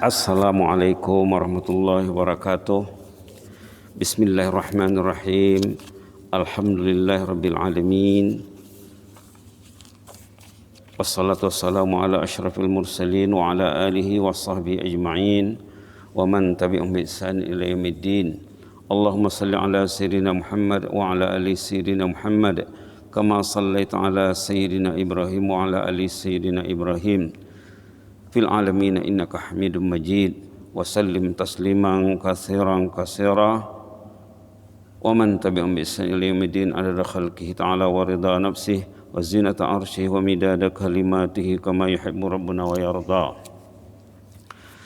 Assalamualaikum warahmatullahi wabarakatuh. Bismillahirrahmanirrahim. Alhamdulillahirabbil alamin. Wassalatu wassalamu ala asyrafil mursalin wa ala alihi washabbihi ajma'in wa man tabi'ahum bi ihsan ila yaumiddin. Allahumma salli ala sayyidina Muhammad wa ala ali sayyidina Muhammad kama sallaita ala sayyidina Ibrahim wa ala ali sayyidina Ibrahim fil alamin innaka Hamidum Majid wa sallim tasliman katsiran katsira wa man tabi'ahum bi ihsan ila yaumiddin adada khalqihi ta'ala wa ridha nafsihi wa zinata arsyihi wa midada kalimatihi kama yuhibbu rabbuna wa yarda.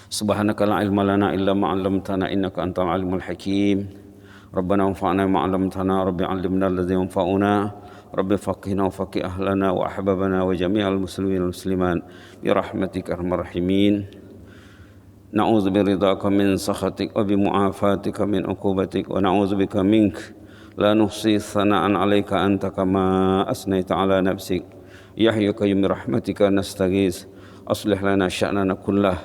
Subhanaka la ilma lana illa ma 'allamtana innaka antal alimul hakim. Rabbana anfa'na bima 'allamtana rabbi 'allimna alladhi yanfa'una Rabbi faqihna wa faqih ahlana wa ahbabana wa jami'al muslimin wal musliman bi rahmatika arhamar rahimin. Na'udzu biridhaka min sakhatik wa bi mu'afatika min uqubatik wa na'udzu bika mink la nuhsi thana'an 'alaika anta kama asnaita 'ala nafsik. Ya hayyu qayyum bi rahmatika nastaghits aslih lana sya'nana kullah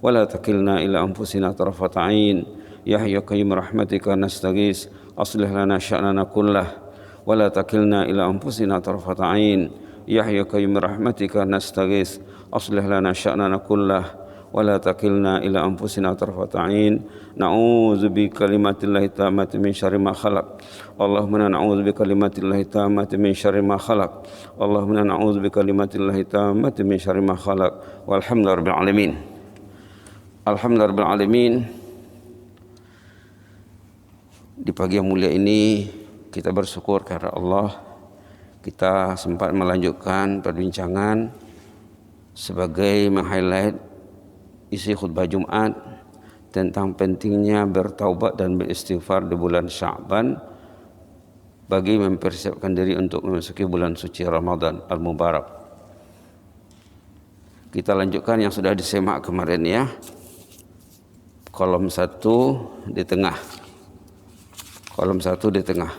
wa la takilna ila anfusina tarfata 'ain. Ya hayyu qayyum bi rahmatika nastaghits aslih lana sya'nana kullah ولا تكلنا إلى أنفسنا طرفة عين يا حي يا قيوم برحمتك نستغيث أصلح لنا شأننا كله ولا تكلنا إلى أنفسنا طرفة عين نعوذ بكلمات الله التامة من شر ما خلق اللهم نعوذ بكلمات الله التامة من شر ما خلق اللهم نعوذ بكلمات الله التامة من شر ما خلق والحمد لله رب العالمين. الحمد لله رب العالمين. Di pagi yang mulia ini kita bersyukur karena Allah kita sempat melanjutkan perbincangan sebagai meng-highlight isi khutbah Jumat tentang pentingnya bertaubat dan beristighfar di bulan Sya'ban bagi mempersiapkan diri untuk memasuki bulan suci Ramadan Al-Mubarak. Kita lanjutkan yang sudah disemak kemarin ya. Kolom 1 di tengah. Kolom 1 di tengah.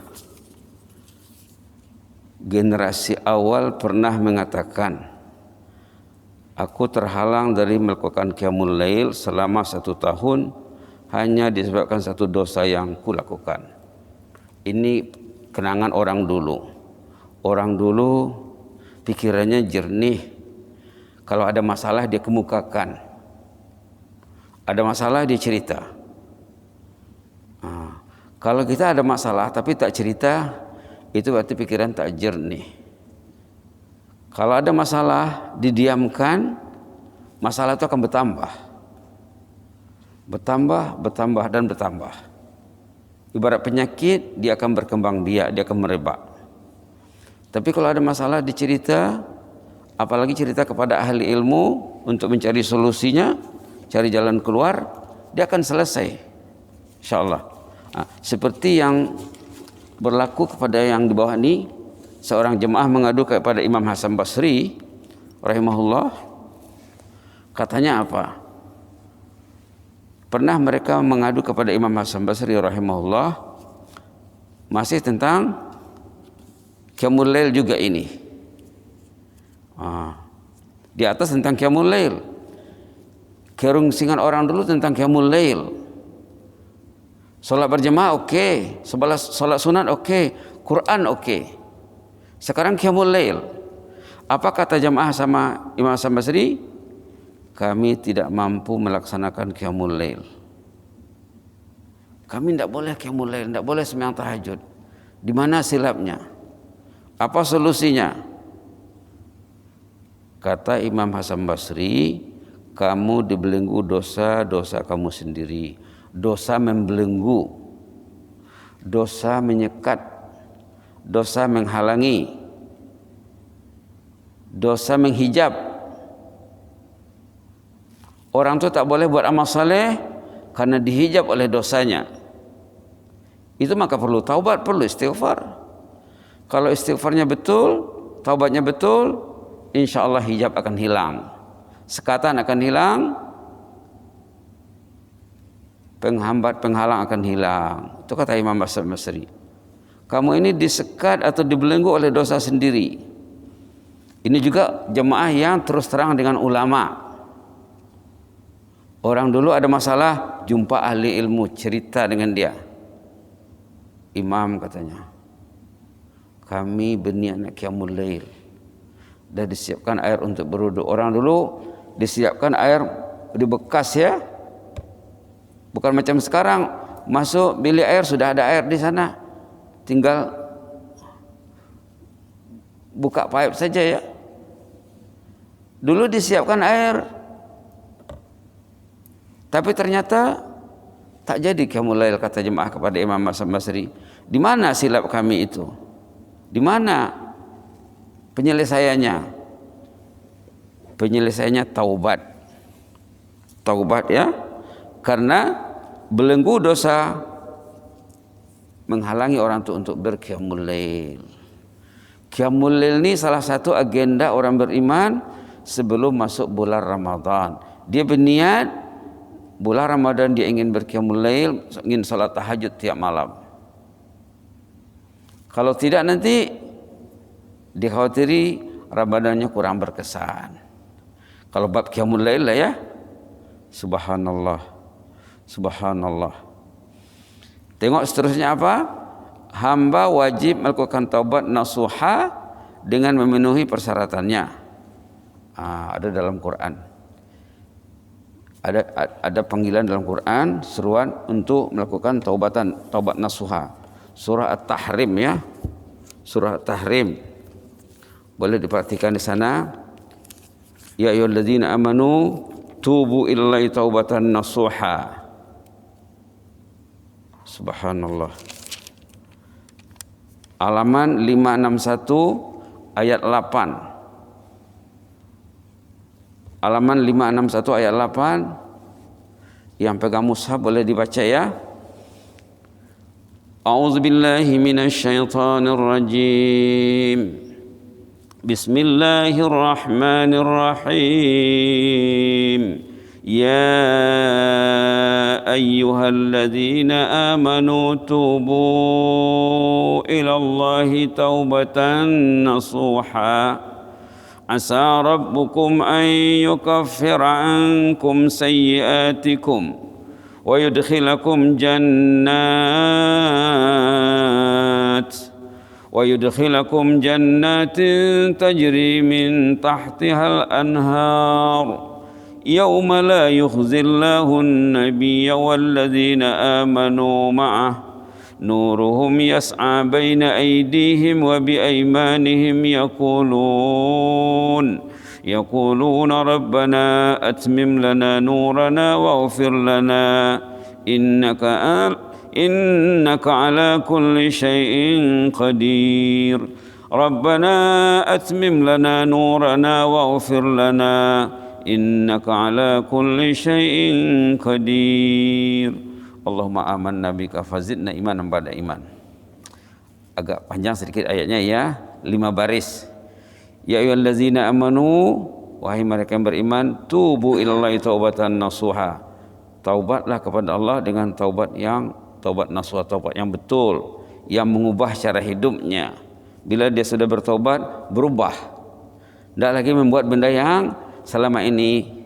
Generasi awal pernah mengatakan, aku terhalang dari melakukan qiyamul lail selama 1 tahun hanya disebabkan satu dosa yang kulakukan. Ini kenangan orang dulu. Orang dulu pikirannya jernih. Kalau ada masalah dia kemukakan. Ada masalah dia cerita. Kalau kita ada masalah tapi tak cerita, itu berarti pikiran tak jernih. Kalau ada masalah didiamkan, masalah itu akan bertambah. Bertambah dan bertambah. Ibarat penyakit, dia akan berkembang biak, dia akan merebak. Tapi kalau ada masalah dicerita, apalagi cerita kepada ahli ilmu untuk mencari solusinya, cari jalan keluar, dia akan selesai. InsyaAllah. Seperti yang berlaku kepada yang di bawah ini, seorang jemaah mengadu kepada Imam Hasan Basri rahimahullah. Katanya apa? Pernah mereka mengadu kepada Imam Hasan Basri rahimahullah masih tentang qiyamul lail juga ini. Di atas tentang qiyamul lail. Kerungsingan orang dulu tentang qiyamul lail. Salat berjemaah okey, salat sunat okey, Quran okey. Sekarang qiyamul lail. Apa kata jemaah sama Imam Hasan Basri? Kami tidak mampu melaksanakan qiyamul lail. Kami tidak boleh qiyamul lail, tidak boleh sembahyang tahajud. Di mana silapnya? Apa solusinya? Kata Imam Hasan Basri, kamu dibelenggu dosa-dosa kamu sendiri. Dosa membelenggu, dosa menyekat, dosa menghalangi, dosa menghijab. Orang itu tak boleh buat amal saleh karena dihijab oleh dosanya. Itu maka perlu taubat, perlu istighfar. Kalau istighfarnya betul, taubatnya betul, insya Allah hijab akan hilang, sekatan akan hilang, penghambat penghalang akan hilang. Itu kata Imam Hasan Basri. Kamu ini disekat atau dibelenggu oleh dosa sendiri. Ini juga jemaah yang terus terang dengan ulama. Orang dulu ada masalah, jumpa ahli ilmu, cerita dengan dia. Imam katanya, kami berniat nak qiyamul lail, dah disiapkan air untuk berwudu. Orang dulu disiapkan air di bekas ya, bukan macam sekarang masuk bilik air sudah ada air di sana, tinggal buka pipe saja ya. Dulu disiapkan air, tapi ternyata tak jadi qiyamul lail, kata jemaah kepada Imam Hasan Basri. Di mana silap kami itu? Di mana penyelesaiannya? Penyelesaiannya taubat. Taubat ya. Karena belenggu dosa menghalangi orang itu untuk berqiyamul lail. Qiyamul lail ini salah satu agenda orang beriman sebelum masuk bulan Ramadan. Dia berniat bulan Ramadan dia ingin berqiyamul lail, ingin salat tahajud tiap malam. Kalau tidak nanti dikhawatiri Ramadannya kurang berkesan. Kalau bab qiyamul lail lah ya, subhanallah, subhanallah. Tengok seterusnya apa? Hamba wajib melakukan taubat nasuha dengan memenuhi persyaratannya. Ada dalam Quran. Ada panggilan dalam Quran, seruan untuk melakukan taubat nasuha. Surah At-Tahrim ya. Surah At-Tahrim. Boleh diperhatikan di sana. Ya ayyuhalladzina amanu tubu ilallahi taubatan nasuha. Subhanallah. Halaman 561 ayat 8. Halaman 561 ayat 8. Yang pegang mushaf boleh dibaca ya. A'udzu billahi minasy syaithanir rajim. Bismillahirrahmanirrahim. Ya ayyuhalladzina amanu tubu ilallahi taubatan nasuha. Asa rabbukum an yukaffira ankum sayyiatikum wa yudkhilakum jannatin tajri min tahtihal anhar yawma la yukhzillahu an-nabiyya walladzina amanu ma'ah nuruhum yas'a baina aydihim wa biaymanihim يقولون ربنا أتمم لنا نورنا واغفر لنا إنك على كل شيء قدير ربنا أتمم لنا نورنا واغفر لنا إنك على كل شيء قدير اللهم آمنا بك فزدنا إيمانا بعد إيمان. Agak panjang sedikit ayatnya ya, 5 baris. Ya ayyuhallazina amanu, wahai mereka yang beriman, tubu ilallahi taubatan nasuha. Taubatlah kepada Allah dengan taubat nasuha, taubat yang betul, yang mengubah cara hidupnya. Bila dia sudah bertaubat, berubah. Tidak lagi membuat benda yang selama ini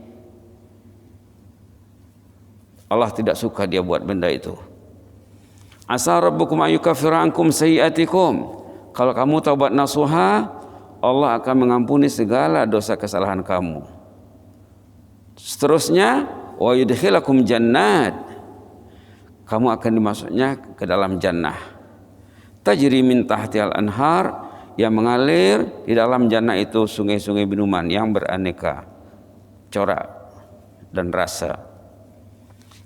Allah tidak suka dia buat benda itu. Asa rabbukum ayyukaffira ankum sayyiatikum. Kalau kamu taubat nasuha, Allah akan mengampuni segala dosa kesalahan kamu. Seterusnya, wa yudkhilakum jannat. Kamu akan dimasuknya ke dalam jannah. Tajri min tahtihal anhar, yang mengalir di dalam jannah itu sungai-sungai minuman yang beraneka corak dan rasa.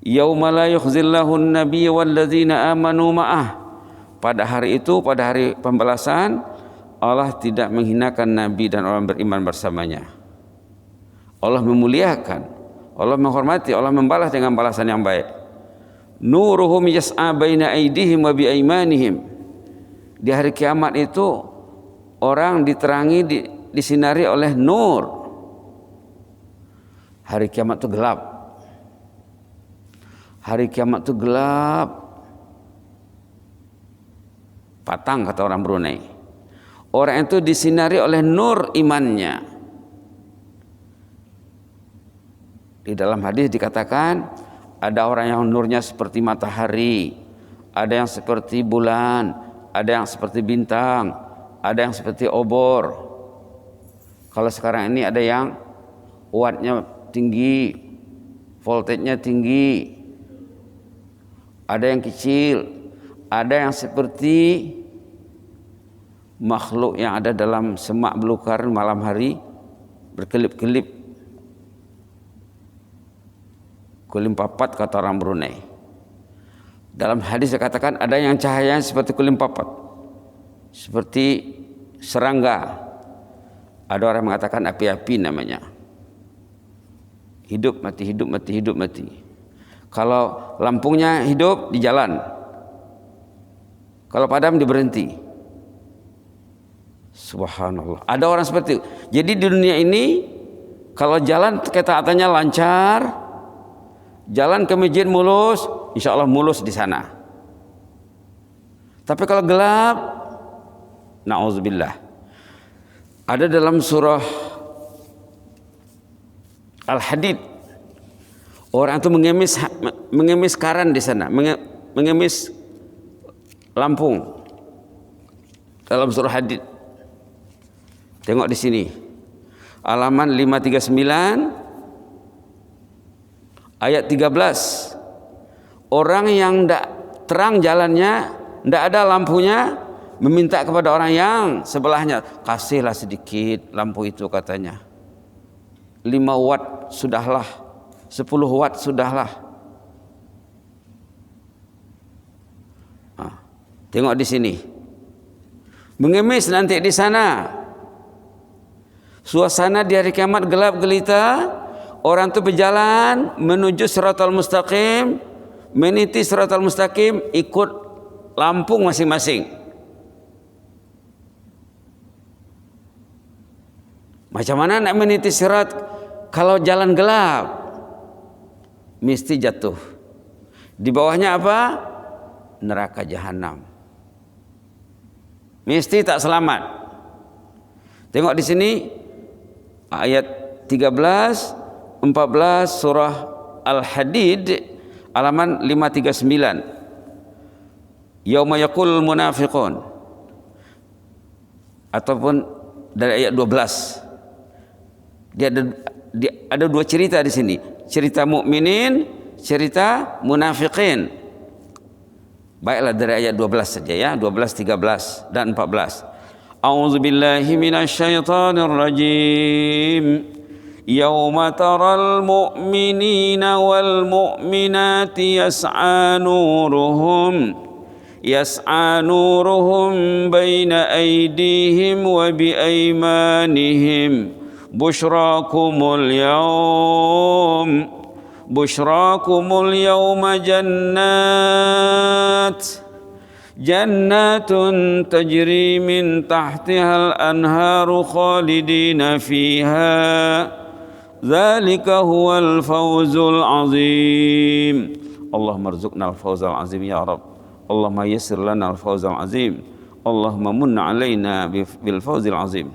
Yauma la yukhzillahu an-nabiyya walladzina amanu ma'ah. Pada hari itu, pada hari pembalasan, Allah tidak menghinakan Nabi dan orang beriman bersamanya. Allah memuliakan, Allah menghormati, Allah membalas dengan balasan yang baik. Nuruhum yas'a baina aydihim wa biaymanihim. Di hari kiamat itu orang diterangi, disinari oleh nur. Hari kiamat itu gelap. Hari kiamat itu gelap. Patang kata orang Brunei. Orang itu disinari oleh nur imannya. Di dalam hadis dikatakan ada orang yang nurnya seperti matahari, ada yang seperti bulan, ada yang seperti bintang, ada yang seperti obor. Kalau sekarang ini ada yang wattnya tinggi, voltage-nya tinggi, ada yang kecil, ada yang seperti makhluk yang ada dalam semak belukar malam hari berkelip-kelip. Kulim papat kata orang Brunei. Dalam hadis dikatakan ada yang cahayanya seperti kulim papat, seperti serangga. Ada orang mengatakan api-api namanya. Hidup mati, hidup mati, hidup mati. Kalau lampunya hidup di jalan, kalau padam diberhenti. Subhanallah. Ada orang seperti itu. Jadi di dunia ini kalau jalan ketaatannya lancar, jalan ke masjid mulus, insya Allah mulus di sana. Tapi kalau gelap, na'udzubillah. Ada dalam surah Al-Hadid, orang itu mengemis karan di sana, mengemis lampung. Dalam surah Hadid. Tengok di sini. Halaman 539 ayat 13. Orang yang tidak terang jalannya, tidak ada lampunya, meminta kepada orang yang sebelahnya, kasihlah sedikit lampu itu katanya. 5 watt sudahlah, 10 watt sudahlah. Tengok di sini. Mengemis nanti di sana. Suasana di hari kiamat gelap gelita. Orang itu berjalan menuju Shiratal Mustaqim, meniti Shiratal Mustaqim, ikut lampung masing-masing. Macam mana nak meniti sirat kalau jalan gelap? Mesti jatuh. Di bawahnya apa? Neraka jahanam. Mesti tak selamat. Tengok di sini ayat 13 14 surah Al-Hadid halaman 539. Yauma yaqul munafiqun, ataupun dari ayat 12. Dia ada 2 cerita di sini. Cerita mukminin, cerita munafiqin. Baiklah dari ayat 12 saja ya, 12, 13 dan 14. A'udzubillahi minasyaitonir rajim. Yauma taral mu'minina wal mu'minati yas'a nuruhum baina aydihim wa bi aymanihim bushrakumul yawma jannatun tajri min tahtihal anharu khalidina fiha dzalika huwal fawzul azim. Allahumma rzuqna al-fawzal azim ya Rabb. Allahumma yassir lana al-fawzal azim. Allahumma munna alaina bil fawzil azim.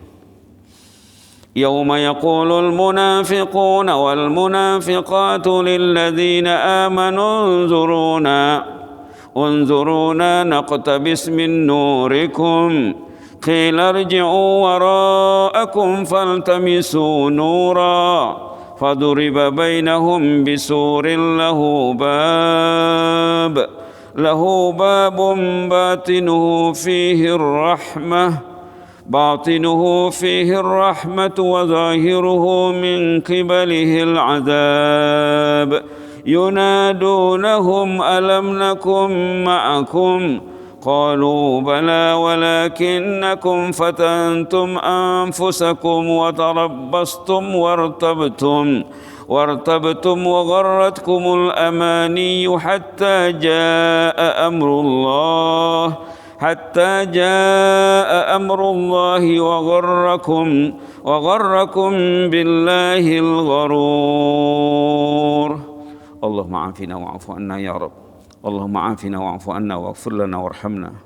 Yawma yaqulul munafiquna wal munafiqatu lil ladzina amanu unzuruna naqtabis min nurikum qila irji'u wara'akum faltamisu nura faduriba bainahum bisurin lahu babun batinuhu fihi ar-rahmah wa zahiruhu min qibalihi al-'adab yunadunahum alam nakum ma'akum قالوا بلى ولكنكم فتنتم أنفسكم وارتبتم وغرتكم الأماني حتى جاء أمر الله وغركم بالله الغرور. اللهم عافنا واعف عنا يا رب. Allahumma afina wa'fu anna waghfir lana warhamna.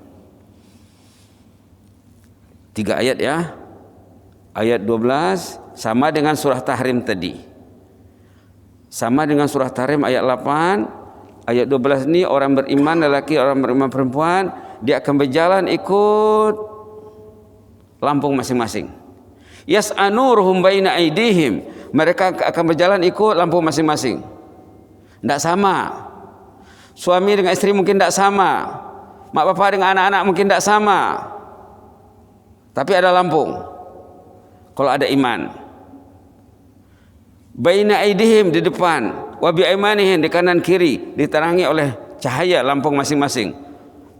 3 ayat ya. Ayat 12 sama dengan surah Tahrim tadi. Sama dengan surah Tahrim ayat 8, ayat 12 ini orang beriman lelaki, orang beriman perempuan, dia akan berjalan ikut lampung masing-masing. Yas'anuruhum baina aidihim, mereka akan berjalan ikut lampung masing-masing. Tidak sama. Suami dengan istri mungkin tidak sama. Mak bapak dengan anak-anak mungkin tidak sama. Tapi ada lampung. Kalau ada iman. Baina aidihim di depan, wa bi aimanihim di kanan kiri, diterangi oleh cahaya lampung masing-masing.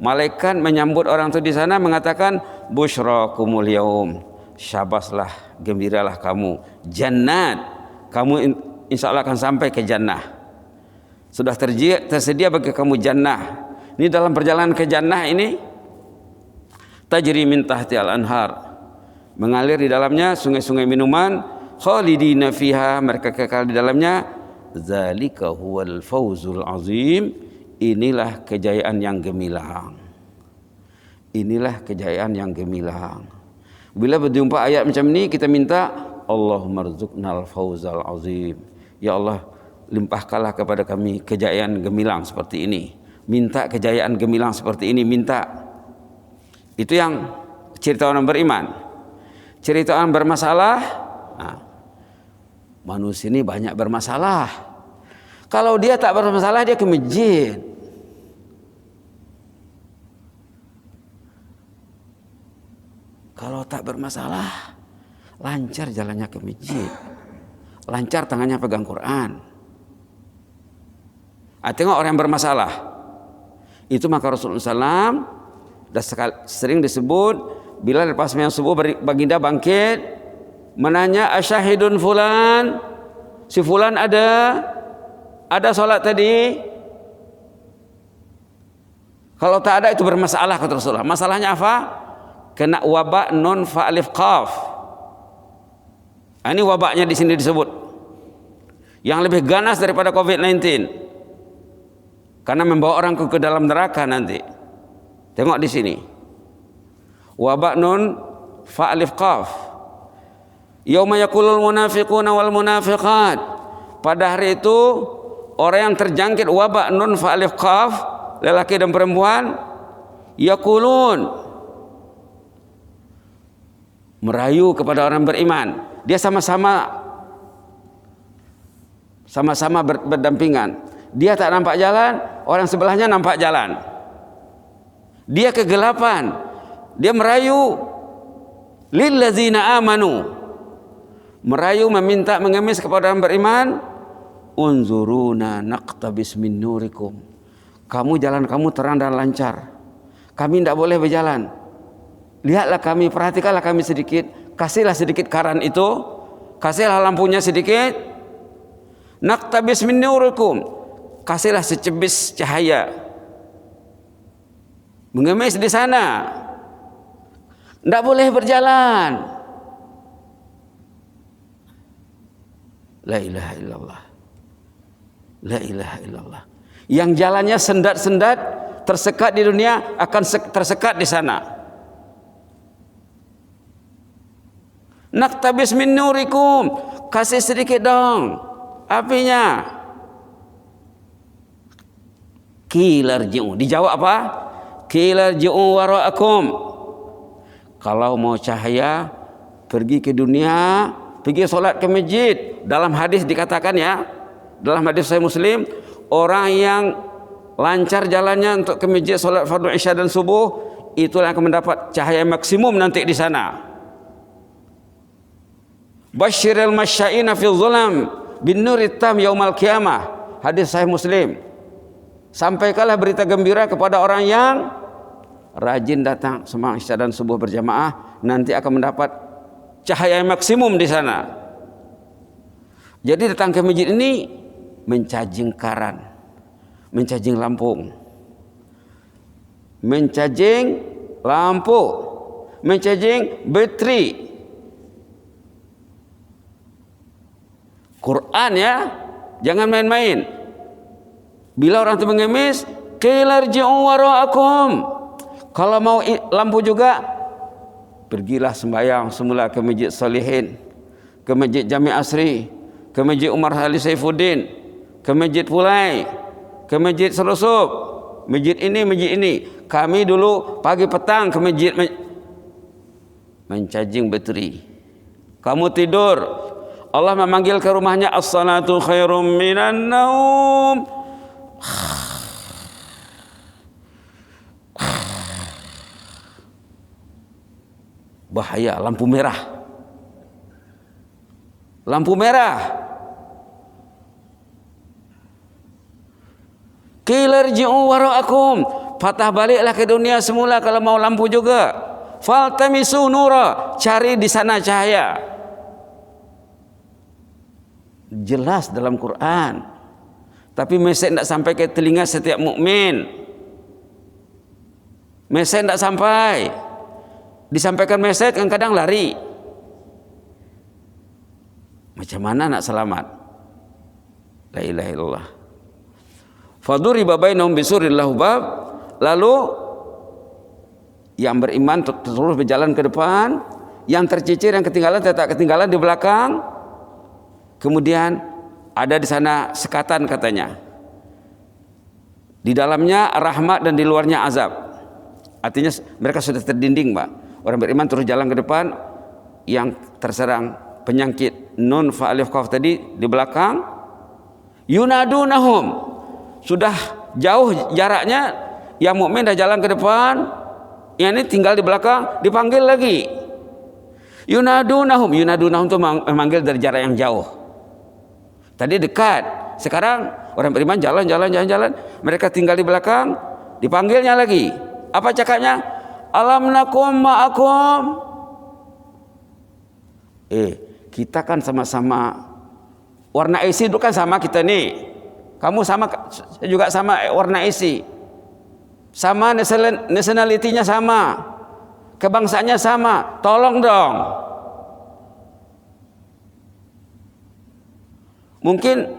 Malaikat menyambut orang itu di sana mengatakan, busyrakumul yaum, syabaslah, gembiralah kamu, jannat, kamu insyaallah akan sampai ke jannah. Sudah tersedia bagi kamu jannah. Ini dalam perjalanan ke jannah ini, tajri min tahti al-anhar, mengalir di dalamnya sungai-sungai minuman, khalidina fiha, mereka kekal di dalamnya. Zalika huwal fawzul azim, inilah kejayaan yang gemilang. Inilah kejayaan yang gemilang. Bila berjumpa ayat macam ini, kita minta Allahumma rzuqnal fawzal azim. Ya Allah, limpahkanlah kepada kami kejayaan gemilang seperti ini. Minta kejayaan gemilang seperti ini, minta. Itu yang cerita orang beriman. Cerita orang bermasalah, nah, manusia ini banyak bermasalah. Kalau dia tak bermasalah, dia ke masjid. Kalau tak bermasalah, lancar jalannya ke masjid, lancar tangannya pegang Quran. Tengok orang yang bermasalah. Itu maka Rasulullah SAW dah sering disebut, bila lepas sembahyang subuh baginda bangkit menanya, asyahidun fulan, si fulan ada solat tadi? Kalau tak ada, itu bermasalah kata Rasulullah. Masalahnya apa? Kena wabak non fa alif qaf. Ini wabaknya di sini disebut, yang lebih ganas daripada COVID-19, karena membawa orang ke dalam neraka nanti. Tengok di sini, wabak nun fa alif qaf. Yauma yaqulul munafiquna wal munafiqat, pada hari itu orang yang terjangkit wabak nun fa alif qaf, lelaki dan perempuan, yaqulun, merayu kepada orang beriman. Dia sama-sama berdampingan. Dia tak nampak jalan, orang sebelahnya nampak jalan. Dia kegelapan, dia merayu lillazina amanu, merayu meminta mengemis kepada orang beriman, unzuruna naqtabis min nurikum, kamu jalan kamu terang dan lancar, kami tidak boleh berjalan, lihatlah kami, perhatikanlah kami sedikit, kasihlah sedikit karan itu, kasihlah lampunya sedikit, naqtabis min nurikum, kasihlah secebis cahaya, mengemis di sana, tidak boleh berjalan. La ilaha illallah, la ilaha illallah. Yang jalannya sendat-sendat, tersekat di dunia, akan tersekat di sana. Naqtabis min nurikum, kasih sedikit dong apinya. Kilarji'u, dijawab apa? Kilarji'u wara'akum, kalau mau cahaya pergi ke dunia, pergi solat ke masjid. Dalam hadis dikatakan ya, dalam hadis Sahih Muslim, orang yang lancar jalannya untuk ke masjid solat fardu isya dan subuh, itulah yang akan mendapat cahaya maksimum nanti di sana. Basyiril masya'ina fil zulam bin nurit tam yaumal qiyamah, hadis Sahih Muslim. Sampaikanlah berita gembira kepada orang yang rajin datang sembahyang isya dan subuh berjamaah, nanti akan mendapat cahaya maksimum di sana. Jadi datang ke masjid ini mencajing karan, mencajing lampung, mencajing lampu, mencajing bateri. Quran ya, jangan main-main. Bila orang itu mengemis, kilarji'u wara'akum, kalau mau lampu juga, pergilah sembahyang semula ke Masjid Salihin, ke Masjid Jami' Asri, ke Masjid Umar Ali Saifuddin, ke masjid Pulai, ke masjid Selusup, masjid ini. Kami dulu pagi petang ke masjid mencajing bateri. Kamu tidur, Allah memanggil ke rumahnya, as-salatu khairum minan naum. Bahaya, lampu merah. Lampu merah. Qila irji'u wara'akum, patah baliklah ke dunia semula kalau mau lampu juga. Faltamisu nura, cari di sana cahaya. Jelas dalam Quran. Tapi mesej tidak sampai ke telinga setiap mukmin. Mesej tidak sampai. Disampaikan mesej kadang-kadang lari. Macam mana nak selamat? La ilaha illallah. Faduriba bainahum bisurin lahu bab. Lalu yang beriman terus berjalan ke depan, yang tercicir, yang ketinggalan tetap ketinggalan di belakang. Kemudian ada di sana sekatan katanya. Di dalamnya rahmat dan di luarnya azab. Artinya mereka sudah terdinding, Pak. Orang beriman terus jalan ke depan, yang terserang penyakit nun fa alif qaf tadi di belakang. Yunadunahum, sudah jauh jaraknya, yang mukmin dah jalan ke depan, yang ini tinggal di belakang, dipanggil lagi. Yunadunahum itu memanggil dari jarak yang jauh. Tadi dekat, sekarang orang beriman jalan. Mereka tinggal di belakang, dipanggilnya lagi. Apa cakapnya? Alam nakum ma'akum. Kita kan sama-sama warna isi itu kan sama kita nih. Kamu sama, juga sama warna isi. Sama nationality-nya sama. Kebangsaannya sama. Tolong dong. Mungkin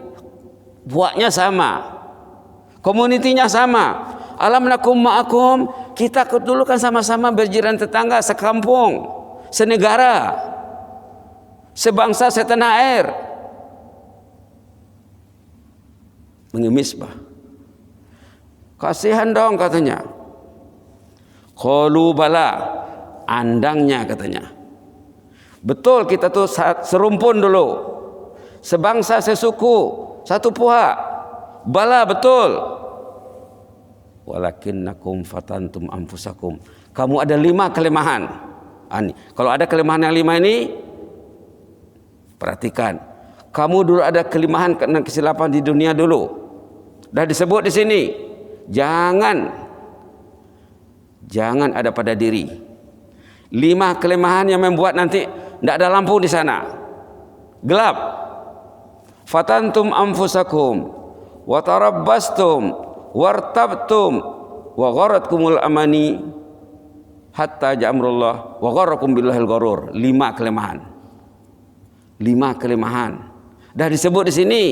buatnya sama. Komunitinya sama. Alam nakum ma'akum, kita dulu kan sama-sama berjiran tetangga, sekampung, senegara, sebangsa, setanah air. Mengemis, Pak. Kasihan dong katanya. Qalu bala, andangnya katanya. Betul kita tuh serumpun dulu, sebangsa, sesuku, satu pihak. Bala betul. Walakinnakum fatantum anfusakum. Kamu ada 5 kelemahan. Kalau ada kelemahan yang 5 ini, perhatikan. Kamu dulu ada kelemahan karena kesilapan di dunia dulu. Dah disebut di sini. Jangan ada pada diri. 5 kelemahan yang membuat nanti tidak ada lampu di sana. Gelap. Fatantum anfusakum wa tarabbastum wartabtum wa gharatkumul amani hatta ja'amrullah wa gharakum billahil gharur. 5 kelemahan. 5 kelemahan. Dah disebut di sini.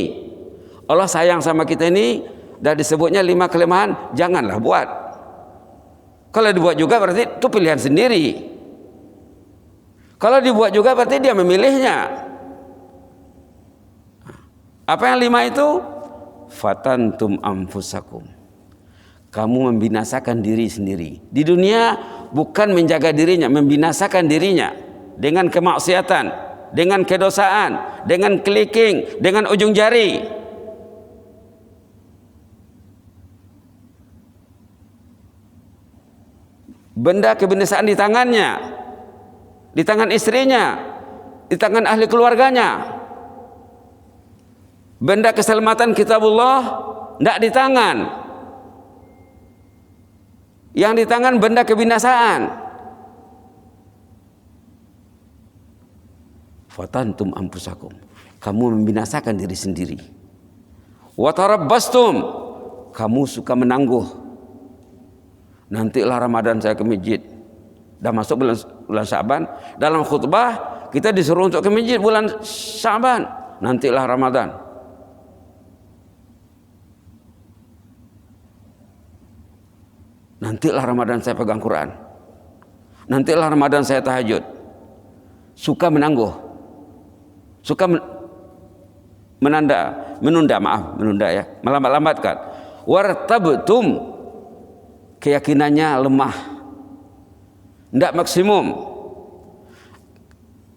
Allah sayang sama kita ini, dah disebutnya 5 kelemahan, janganlah buat. Kalau dibuat juga berarti itu pilihan sendiri. Kalau dibuat juga berarti dia memilihnya. Apa yang 5 itu? Fatantum anfusakum. Kamu membinasakan diri sendiri. Di dunia bukan menjaga dirinya, membinasakan dirinya dengan kemaksiatan, dengan kedosaan, dengan clicking, dengan ujung jari. Benda kebinasaan di tangannya, di tangan istrinya, di tangan ahli keluarganya. Benda keselamatan kitabullah tidak di tangan. Yang di tangan benda kebinasaan. Fatantum anfusakum. Kamu membinasakan diri sendiri. Wa tarabbastum. Kamu suka menangguh. Nantilah Ramadan saya ke masjid. Dah masuk bulan Sya'ban. Dalam khutbah kita disuruh untuk ke masjid bulan Sya'ban. Nantilah Ramadan. Nantilah Ramadan saya pegang Quran. Nantilah Ramadan saya tahajud. Suka menangguh. Suka menanda. menunda ya, melambat-lambatkan. Wartabtum, keyakinannya lemah, tidak maksimum,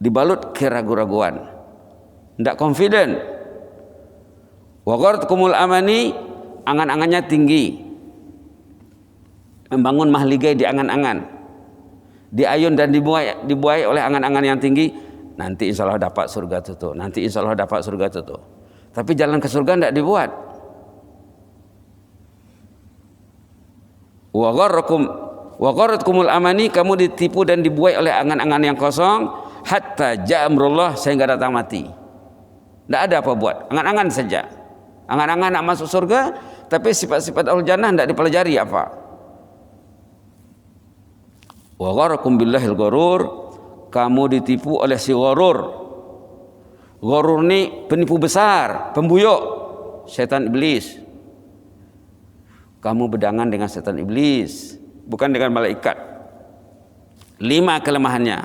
dibalut keraguan-raguan, tidak confident. Wa gharratkumul amani, angan-angannya tinggi, membangun mahligai di angan-angan, diayun dan dibuai oleh angan-angan yang tinggi. Nanti insya Allah dapat surga tuh, nanti insya Allah dapat surga tuh. Tapi jalan ke surga tidak dibuat. Wa gharratkumul amani, kamu ditipu dan dibuai oleh angan-angan yang kosong, hatta ja'a amrullah, sehingga datang mati. Tidak ada apa buat, angan-angan saja. Angan-angan nak masuk surga, tapi sifat-sifat ahli jannah tidak dipelajari apa. Wa gharrakum billahil gharur, kamu ditipu oleh si gharur. Gharur ini penipu besar, pembuyuk, setan iblis. Kamu berdangan dengan setan iblis, bukan dengan malaikat. 5 kelemahannya.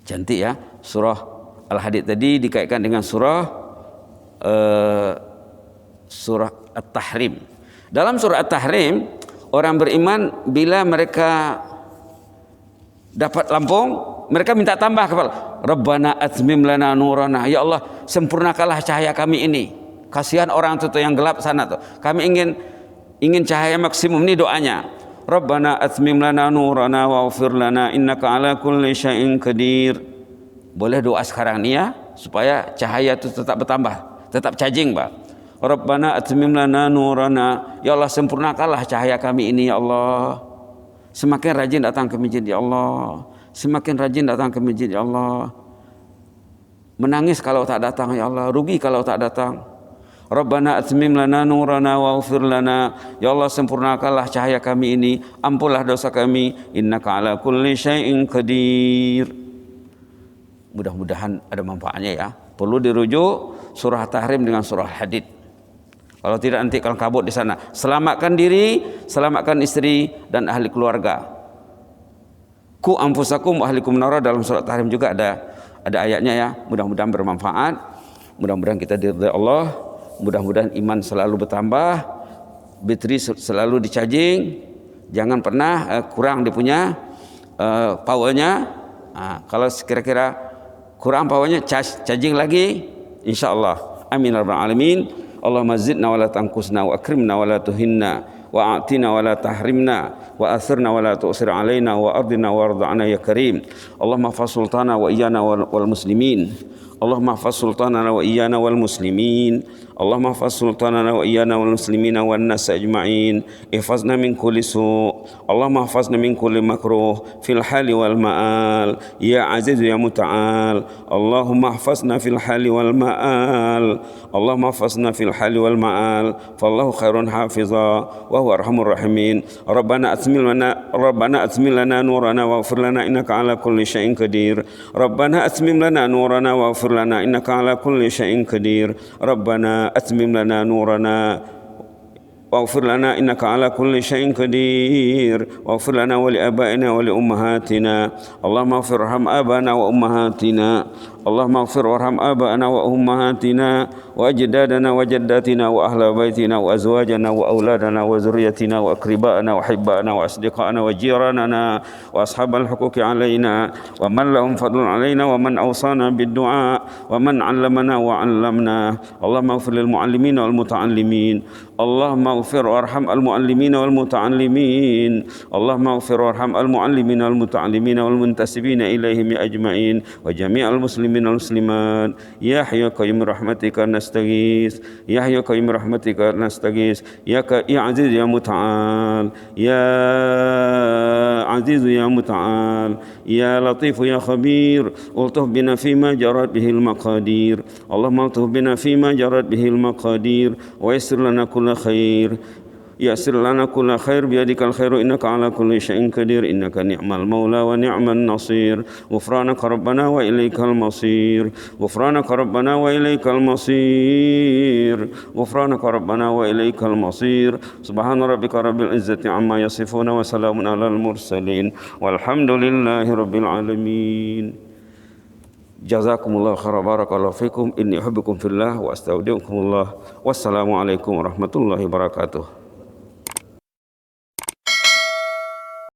Cantik ya, surah Al-Hadid tadi dikaitkan dengan surah At-Tahrim. Dalam surah At-Tahrim, orang beriman bila mereka dapat lampung, mereka minta tambah kepada Rabbana atmim lana nurana, ya Allah sempurnakanlah cahaya kami ini. Kasihan orang itu yang gelap sana tuh. Kami ingin cahaya maksimum, ini doanya. Rabbana atmim lana nurana waghfir lana innaka ala kulli syai'in qadir. Boleh doa sekarang ni ya, supaya cahaya itu tetap bertambah, tetap charging, Pak. Rabbana atmim lana nurana, ya Allah sempurnakanlah cahaya kami ini ya Allah. Semakin rajin datang ke masjid ya Allah, semakin rajin datang ke masjid ya Allah. Menangis kalau tak datang ya Allah, rugi kalau tak datang. Rabbana atmim lana nurana waghfir lana, ya Allah sempurnakanlah cahaya kami ini, ampunlah dosa kami, innaka ala kulli syai'in qadir. Mudah-mudahan ada manfaatnya ya. Perlu dirujuk surah Tahrim dengan surah Hadid. Kalau tidak nanti kalau kabut di sana. Selamatkan diri, selamatkan istri dan ahli keluarga. Ku anfusakum wa ahlikum nara, dalam surah Tahrim juga ada ayatnya ya. Mudah-mudahan bermanfaat. Mudah-mudahan kita diridhai Allah. Mudah-mudahan iman selalu bertambah, bateri selalu di-charging. Jangan pernah kurang dia punya powernya. Kalau kira-kira kurang powernya, charging lagi, insyaallah. Amin rabbal alamin. Allahumma zidna wa la tanqusna wa akrimna wa la tuhinna wa a'tina wa la tahrimna wa athirna wa la tu'sir alaina wa ardina wa arda'na ya karim. Allahumma hafaz sultana wa iyana wal muslimin. Allahumma hafaz sultana wa iyana wal muslimin. Allahumma hafaz sultana wa iyana wal muslimina wan nas ajma'in. Ihfazna min kulli su'. Allahumma hafazna min kulli makruh fil hali wal ma'al ya aziz ya muta'al. Allahumma hafazna fil hali wal ma'al. Allahumma hafazna fil hali wal ma'al. Fallahu khairun hafiza wa huwa arhamur rahimin. Rabbana atmil lana nurana waghfir lana innaka ala kulli syai'in qadir. Rabbana atmim lana nurana waghfir lana innaka ala kulli syai'in qadir. Rabbana atmim lana nurana waghfir lana innaka ala kulli syai'in qadir. Waghfir lana wa li abaina wa li ummahatina. Allahumma ighfir warham abana wa ummahatina. Allahumma ighfir warham abana wa ummahatina wa ajdadana wa jaddatina wa ahla baitina wa azwajana wa auladana wa zurriyyatina wa aqribana wa hibbana wa asdiqana wa jiranana wa ashabal huquqi alaina wa man lahum fadlun alaina wa man awsana bid du'a wa man 'allamana wa 'allamna. Allahumma ighfir lil mu'allimina wal muta'allimin. Allahumma ighfir warham al mu'allimina wal muta'allimin. Allahumma ighfir warham al mu'allimina wal muta'allimina wal muntasibina ilaihim ya ajma'in wa jami'al muslimin wal muslimat. Ya hayyu qayyum rahmatika nastaghis, ya hayyu qayyum rahmatika nastaghis, ya aziz ya muta'al, ya aziz ya muta'al, ya latif ya khabir. Ultuh bina fima jarat bihil maqadir. Allahumma ultuh bina fima jarat bihil maqadir wa yassir lana kulla khair. Yassir lana kulla khair biyadikal khairu innaka ala kulli syai'in qadir. Innaka ni'mal maula wa ni'man nasir. Ghufranaka rabbana wa ilaikal masir. Ghufranaka rabbana wa ilaikal masir. Ghufranaka rabbana wa ilaikal masir. Subhana rabbika rabbil izzati amma yasifuna wa salamun alal mursalin walhamdulillahi rabbil alamin. Jazakumullah khairan, barakallahu fikum, inni uhibbukum fillah wa astaudiukumullah. Wassalamualaikum warahmatullahi wabarakatuh.